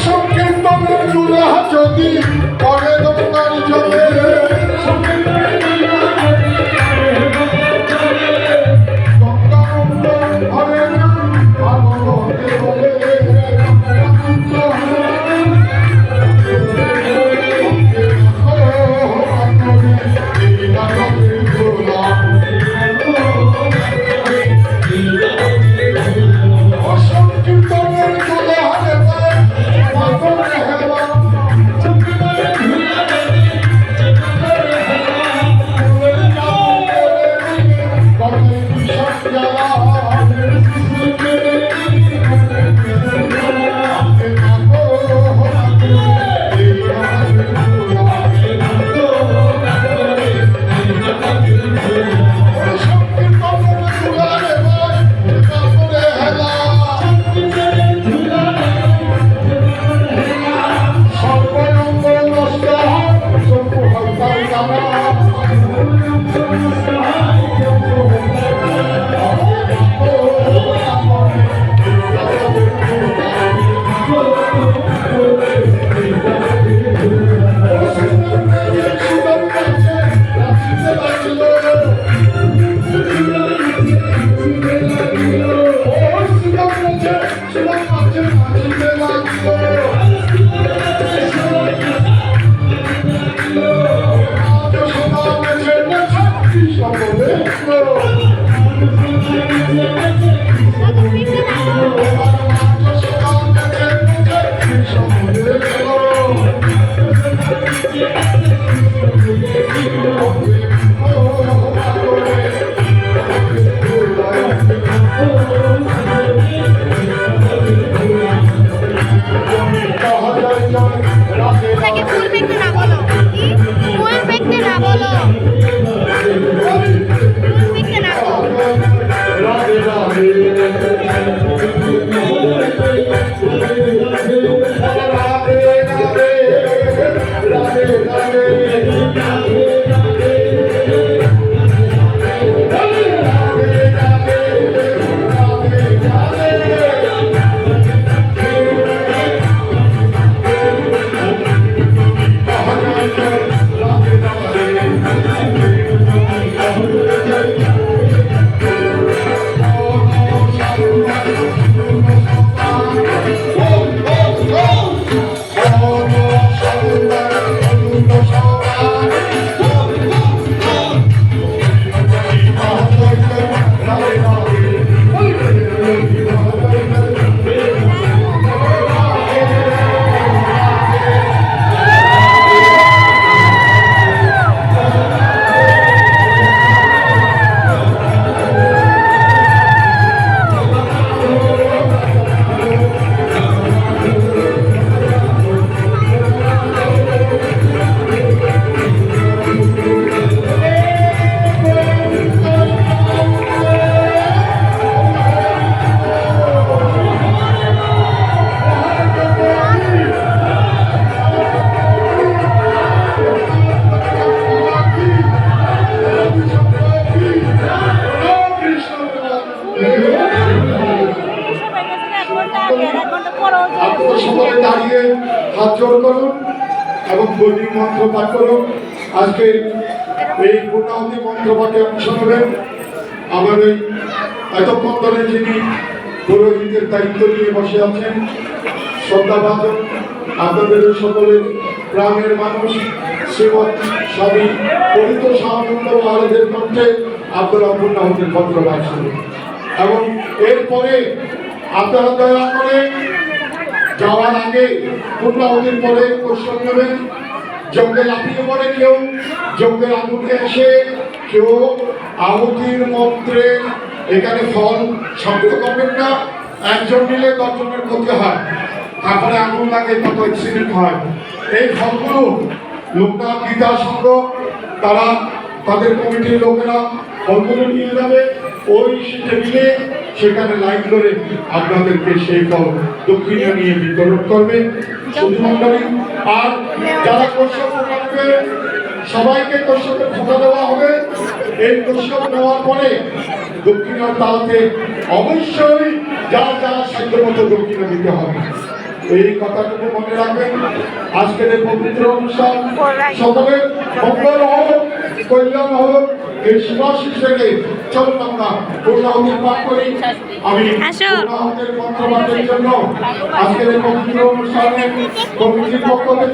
সংকীর্তনের চুলা যদি পরে দোকান চলে দাঁড়িয়ে হাত জোর করুন এবং বৈদিক মন্ত্র পাঠ করুন। আজকে এই পূর্ণাহুতি মন্ত্র পাঠে অংশ নেবেন আমাদের এতক্ষণ ধরে যিনি পুরোহিতের দায়িত্ব নিয়ে বসে আছেন শ্রদ্ধাভাজন আপনাদের সকলের প্রাণের মানুষ শ্রীমৎ স্বামী পবিত্র সাহানন্দ মহারাজের কণ্ঠে আপনারা পূর্ণাহুতির মন্ত্র পাঠ করুন এবং এরপরে আপনারা দয়া করে যাওয়ার আগে পূর্ণাহুতির পরে প্রশ্ন নেবেন। যজ্ঞে লাফিয়ে পড়ে কেউ, যজ্ঞের আগুনে এসে কেউ আহুতির মন্ত্রে এখানে ফল শব্দ করবেন না। একজন নিলে 10 জনের ক্ষতি হয়, তারপরে আগুন লাগে, কত অ্যাক্সিডেন্ট হয়। এই ফলগুলো লোকনাথ গীতা সংঘ তারা তাদের কমিটির লোকেরা ফলগুলো নিয়ে যাবে ওই টেবিলে, সেখানে লাইন ধরে আপনাদেরকে সেই ফল দক্ষিণা নিয়ে বিতরণ করবে। শুধু মন্ডলী আর যারা কৌশল করবে সবাইকে কৌশলের ফোঁটা দেওয়া হবে। এই কৌশল নেওয়ার পরে দক্ষিণার তালতে অবশ্যই যার যার সাধ্য মতো দক্ষিণা দিতে হবে। এই কথাটুকু মনে রাখবেন। আজকের এই পবিত্র অনুষ্ঠান সকলের মঙ্গল হোক, কল্যাণ হোক, এই সুভাষিস থেকে চলুন আমরা পূর্ণাহুতি পাঠ করি। আমি পূর্ণাহুতির মন্ত্র পাঠের জন্য আজকের এই পবিত্র অনুষ্ঠানে কমিটির পক্ষ থেকে